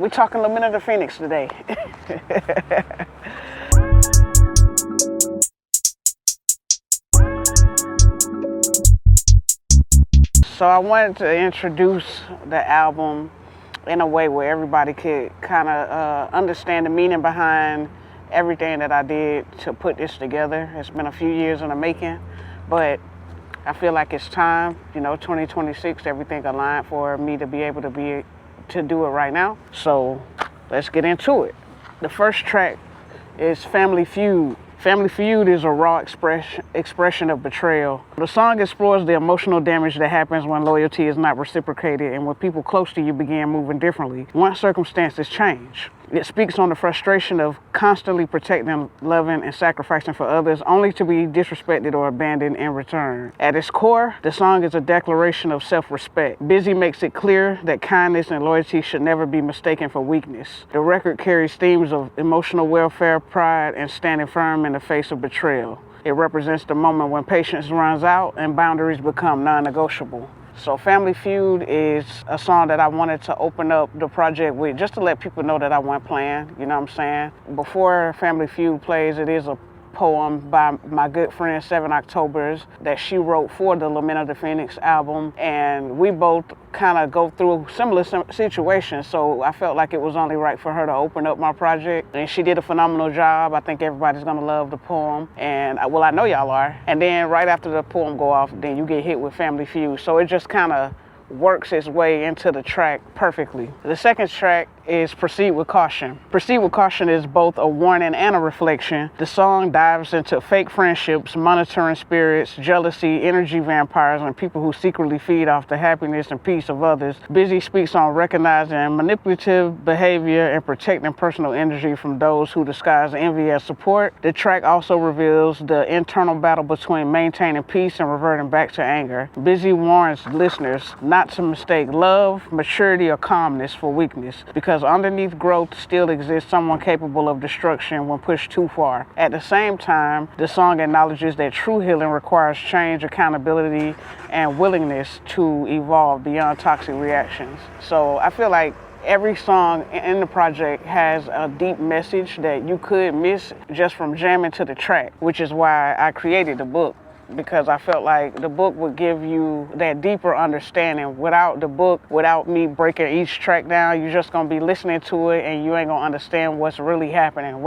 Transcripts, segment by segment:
We talking Lament of the Phoenix today. So I wanted to introduce the album in a way where everybody could kind of understand the meaning behind everything that I did to put this together. It's been a few years in the making, but I feel like it's time, 2026, everything aligned for me to be able to do it right now. So let's get into it. The first track is Family Feud. Family Feud is a raw expression of betrayal. The song explores the emotional damage that happens when loyalty is not reciprocated and when people close to you begin moving differently once circumstances change. It speaks on the frustration of constantly protecting, loving, and sacrificing for others only to be disrespected or abandoned in return. At its core, the song is a declaration of self-respect. Bizzy makes it clear that kindness and loyalty should never be mistaken for weakness. The record carries themes of emotional welfare, pride, and standing firm in the face of betrayal. It represents the moment when patience runs out and boundaries become non-negotiable. So Family Feud is a song that I wanted to open up the project with, just to let people know that I wasn't playing, you know what I'm saying? Before Family Feud plays, it is a poem by my good friend 7 Octobers that she wrote for the Lament of the Phoenix album, and we both kind of go through similar situations, so I felt like it was only right for her to open up my project, and she did a phenomenal job. I think everybody's gonna love the poem, and well, I know y'all are. And then right after the poem go off, then you get hit with Family Feud, so it just kind of works its way into the track perfectly. The second track is Proceed with Caution. Proceed with Caution is both a warning and a reflection. The song dives into fake friendships, monitoring spirits, jealousy, energy vampires, and people who secretly feed off the happiness and peace of others. Bizzy speaks on recognizing manipulative behavior and protecting personal energy from those who disguise envy as support. The track also reveals the internal battle between maintaining peace and reverting back to anger. Bizzy warns listeners not to mistake love, maturity, or calmness for weakness, because underneath growth still exists someone capable of destruction when pushed too far. At the same time, the song acknowledges that true healing requires change, accountability, and willingness to evolve beyond toxic reactions. So I feel like every song in the project has a deep message that you could miss just from jamming to the track, which is why I created the book, because I felt like the book would give you that deeper understanding. Without the book, without me breaking each track down, you're just going to be listening to it and you ain't going to understand what's really happening.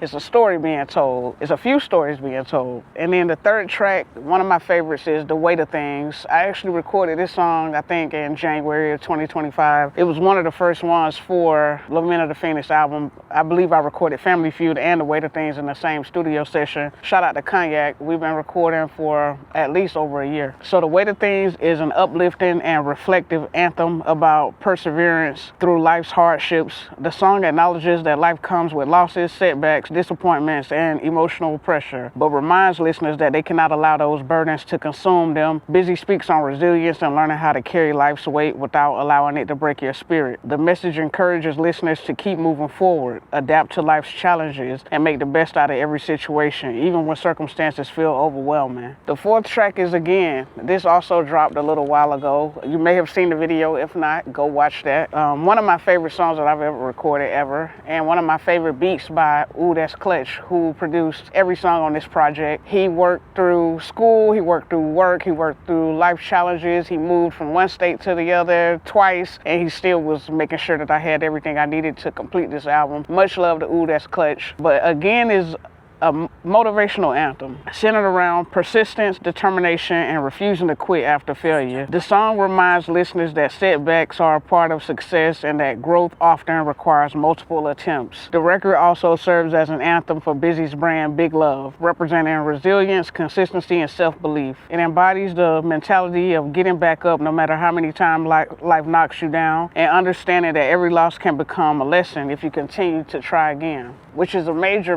It's a story being told. It's a few stories being told. And then the third track, one of my favorites, is The Weight of Things. I actually recorded this song, I think, in January of 2025. It was one of the first ones for Lament of the Phoenix album. I believe I recorded Family Feud and The Weight of Things in the same studio session. Shout out to Cognac. We've been recording for at least over a year. So The Weight of Things is an uplifting and reflective anthem about perseverance through life's hardships. The song acknowledges that life comes with losses, setbacks, disappointments, and emotional pressure, but reminds listeners that they cannot allow those burdens to consume them. Bizzy speaks on resilience and learning how to carry life's weight without allowing it to break your spirit. The message encourages listeners to keep moving forward, adapt to life's challenges, and make the best out of every situation, even when circumstances feel overwhelming. The fourth track is Again. This also dropped a little while ago. You may have seen the video. If not, go watch that. One of my favorite songs that I've ever recorded ever, and one of my favorite beats by Ooh That's Clutch, who produced every song on this project. He worked through school, he worked through work, he worked through life challenges. He moved from one state to the other twice, and he still was making sure that I had everything I needed to complete this album. Much love to Ooh That's Clutch. But Again is a motivational anthem centered around persistence, determination, and refusing to quit after failure. The song reminds listeners that setbacks are a part of success and that growth often requires multiple attempts. The record also serves as an anthem for Bizzy's brand Big Love, representing resilience, consistency, and self-belief. It embodies the mentality of getting back up no matter how many times life knocks you down, and understanding that every loss can become a lesson if you continue to try again, which is a major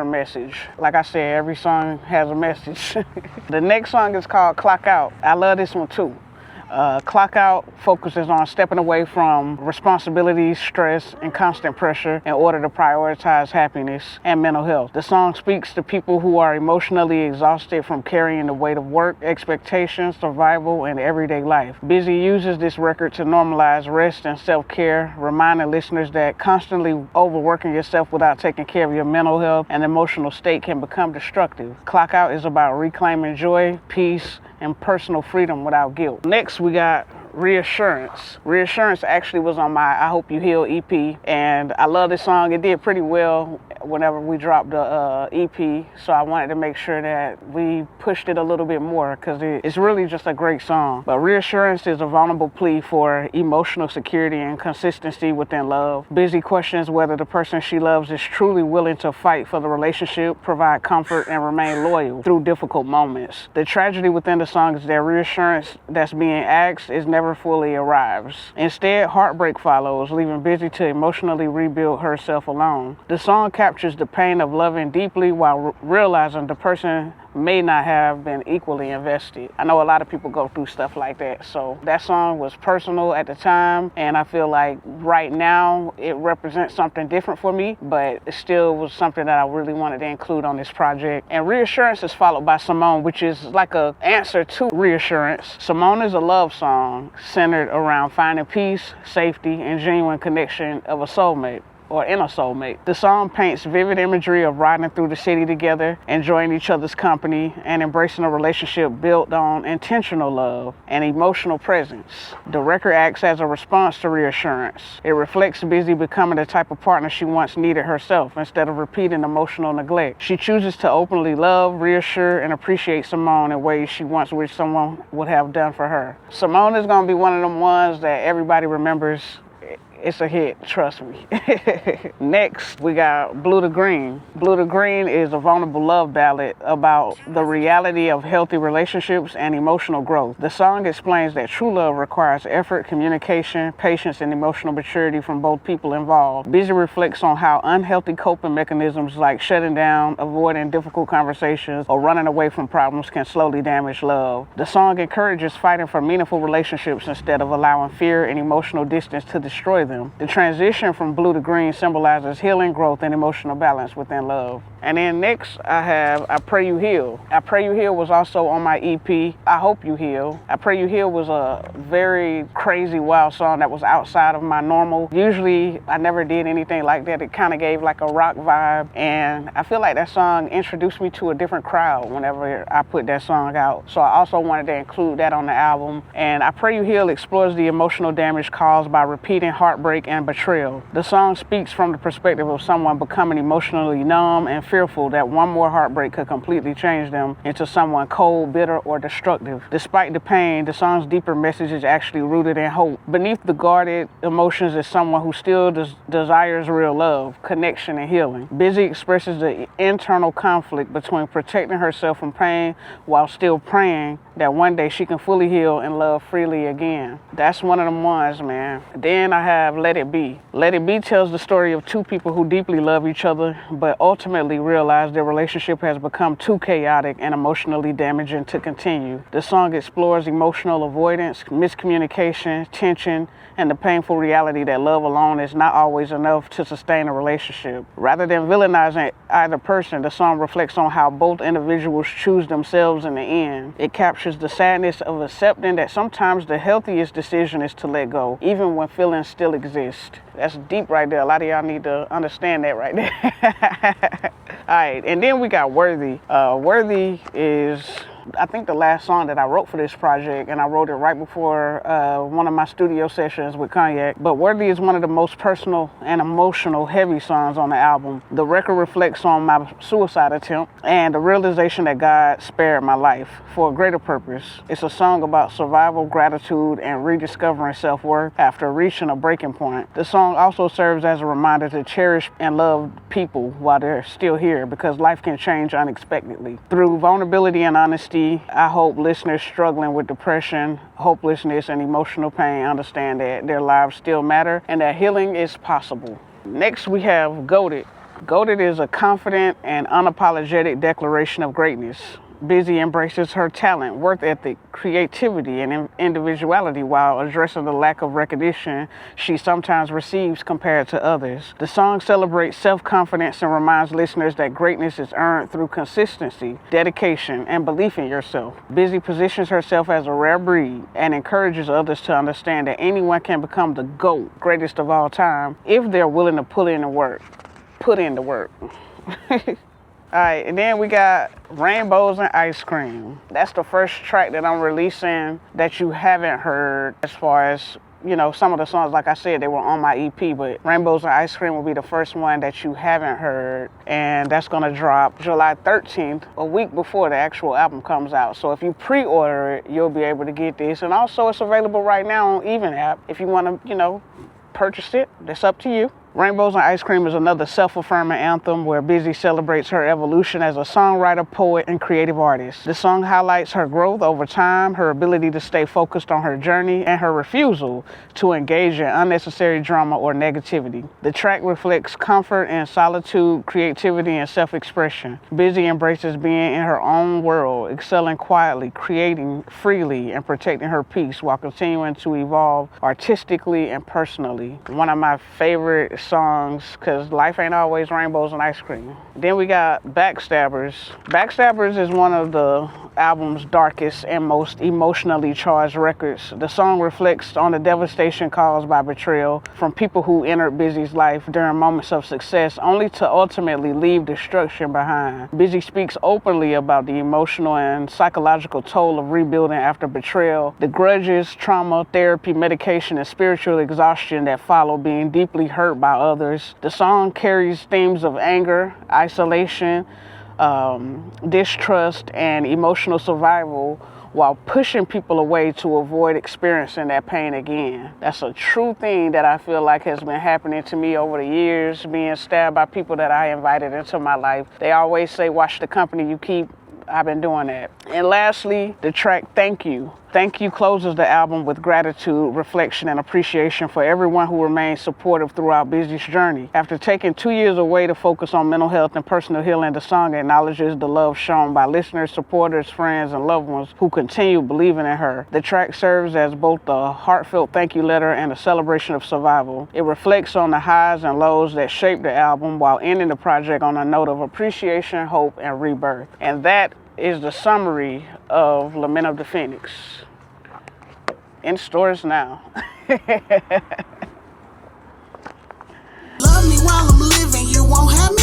message. Like I said, every song has a message. The next song is called Clock Out. I love this one too. Clock Out focuses on stepping away from responsibilities, stress, and constant pressure in order to prioritize happiness and mental health. The song speaks to people who are emotionally exhausted from carrying the weight of work, expectations, survival, and everyday life. Bizzy uses this record to normalize rest and self-care, reminding listeners that constantly overworking yourself without taking care of your mental health and emotional state can become destructive. Clock Out is about reclaiming joy, peace, and personal freedom without guilt. Next, we got Reassurance. Reassurance actually was on my I Hope You Heal EP, and I love this song. It did pretty well whenever we dropped the EP, so I wanted to make sure that we pushed it a little bit more because it's really just a great song. But Reassurance is a vulnerable plea for emotional security and consistency within love. Bizzy questions whether the person she loves is truly willing to fight for the relationship, provide comfort, and remain loyal through difficult moments. The tragedy within the song is that reassurance that's being asked is never fully arrives. Instead, heartbreak follows, leaving Bizzy to emotionally rebuild herself alone. The song captures the pain of loving deeply while realizing the person may not have been equally invested. I know a lot of people go through stuff like that, so that song was personal at the time, and I feel like right now it represents something different for me, but it still was something that I really wanted to include on this project. And Reassurance is followed by Simone, which is like an answer to Reassurance. Simone is a love song centered around finding peace, safety, and genuine connection of a soulmate. Or in a soulmate. The song paints vivid imagery of riding through the city together, enjoying each other's company, and embracing a relationship built on intentional love and emotional presence. The record acts as a response to Reassurance. It reflects Bizzy becoming the type of partner she once needed herself instead of repeating emotional neglect. She chooses to openly love, reassure, and appreciate Simone in ways she once wished someone would have done for her. Simone is going to be one of them ones that everybody remembers. It's a hit, trust me. Next, we got Blue to Green. Blue to Green is a vulnerable love ballad about the reality of healthy relationships and emotional growth. The song explains that true love requires effort, communication, patience, and emotional maturity from both people involved. Bizzy reflects on how unhealthy coping mechanisms like shutting down, avoiding difficult conversations, or running away from problems can slowly damage love. The song encourages fighting for meaningful relationships instead of allowing fear and emotional distance to destroy them. The transition from blue to green symbolizes healing, growth, and emotional balance within love. And then next I have I Pray You Heal. I Pray You Heal was also on my EP, I Hope You Heal. I Pray You Heal was a very crazy, wild song that was outside of my normal. Usually I never did anything like that. It kind of gave like a rock vibe, and I feel like that song introduced me to a different crowd whenever I put that song out. So I also wanted to include that on the album. And I Pray You Heal explores the emotional damage caused by repeating heartbreak and betrayal. The song speaks from the perspective of someone becoming emotionally numb and fearful that one more heartbreak could completely change them into someone cold, bitter, or destructive. Despite the pain, the song's deeper message is actually rooted in hope. Beneath the guarded emotions is someone who still desires real love, connection, and healing. Bizzy expresses the internal conflict between protecting herself from pain while still praying that one day she can fully heal and love freely again. That's one of them ones, man. Then I have Let It Be. Let It Be tells the story of two people who deeply love each other, but ultimately realize their relationship has become too chaotic and emotionally damaging to continue. The song explores emotional avoidance, miscommunication, tension, and the painful reality that love alone is not always enough to sustain a relationship. Rather than villainizing either person, the song reflects on how both individuals choose themselves in the end. It captures the sadness of accepting that sometimes the healthiest decision is to let go, even when feelings still exist. That's deep right there. A lot of y'all need to understand that right there. All right, and then we got Worthy. Worthy is, I think, the last song that I wrote for this project, and I wrote it right before one of my studio sessions with Cognac. But Worthy is one of the most personal and emotional heavy songs on the album. The record reflects on my suicide attempt and the realization that God spared my life for a greater purpose. It's a song about survival, gratitude, and rediscovering self-worth after reaching a breaking point. The song also serves as a reminder to cherish and love people while they're still here, because life can change unexpectedly. Through vulnerability and honesty, I hope listeners struggling with depression, hopelessness, and emotional pain understand that their lives still matter and that healing is possible. Next, we have Goated. Goated is a confident and unapologetic declaration of greatness. Bizzy embraces her talent, work ethic, creativity, and individuality while addressing the lack of recognition she sometimes receives compared to others. The song celebrates self-confidence and reminds listeners that greatness is earned through consistency, dedication, and belief in yourself. Bizzy positions herself as a rare breed and encourages others to understand that anyone can become the GOAT, greatest of all time, if they're willing to put in the work. Put in the work. All right, and then we got Rainbows and Ice Cream. That's the first track that I'm releasing that you haven't heard as far as, you know, some of the songs, like I said, they were on my EP, but Rainbows and Ice Cream will be the first one that you haven't heard, and that's gonna drop July 13th, a week before the actual album comes out. So if you pre-order it, you'll be able to get this. And also it's available right now on Even app. If you wanna, you know, purchase it, that's up to you. Rainbows and Ice Cream is another self-affirming anthem where Bizzy celebrates her evolution as a songwriter, poet, and creative artist. The song highlights her growth over time, her ability to stay focused on her journey, and her refusal to engage in unnecessary drama or negativity. The track reflects comfort and solitude, creativity, and self-expression. Bizzy embraces being in her own world, excelling quietly, creating freely, and protecting her peace while continuing to evolve artistically and personally. One of my favorite songs, because life ain't always rainbows and ice cream. Then we got Backstabbers. Backstabbers is one of the album's darkest and most emotionally charged records. The song reflects on the devastation caused by betrayal from people who entered Bizzy's life during moments of success, only to ultimately leave destruction behind. Bizzy speaks openly about the emotional and psychological toll of rebuilding after betrayal, the grudges, trauma, therapy, medication, and spiritual exhaustion that follow being deeply hurt by others. The song carries themes of anger, isolation, distrust, and emotional survival while pushing people away to avoid experiencing that pain again. That's a true thing that I feel like has been happening to me over the years, being stabbed by people that I invited into my life. They always say, watch the company you keep. I've been doing that. And lastly, the track Thank You. Thank You closes the album with gratitude, reflection, and appreciation for everyone who remained supportive throughout Bizzy's journey. After taking 2 years away to focus on mental health and personal healing, the song acknowledges the love shown by listeners, supporters, friends, and loved ones who continue believing in her. The track serves as both a heartfelt thank you letter and a celebration of survival. It reflects on the highs and lows that shaped the album while ending the project on a note of appreciation, hope, and rebirth. And that is the summary of Lament of the Phoenix. In stores now. Love me while I'm living, you won't have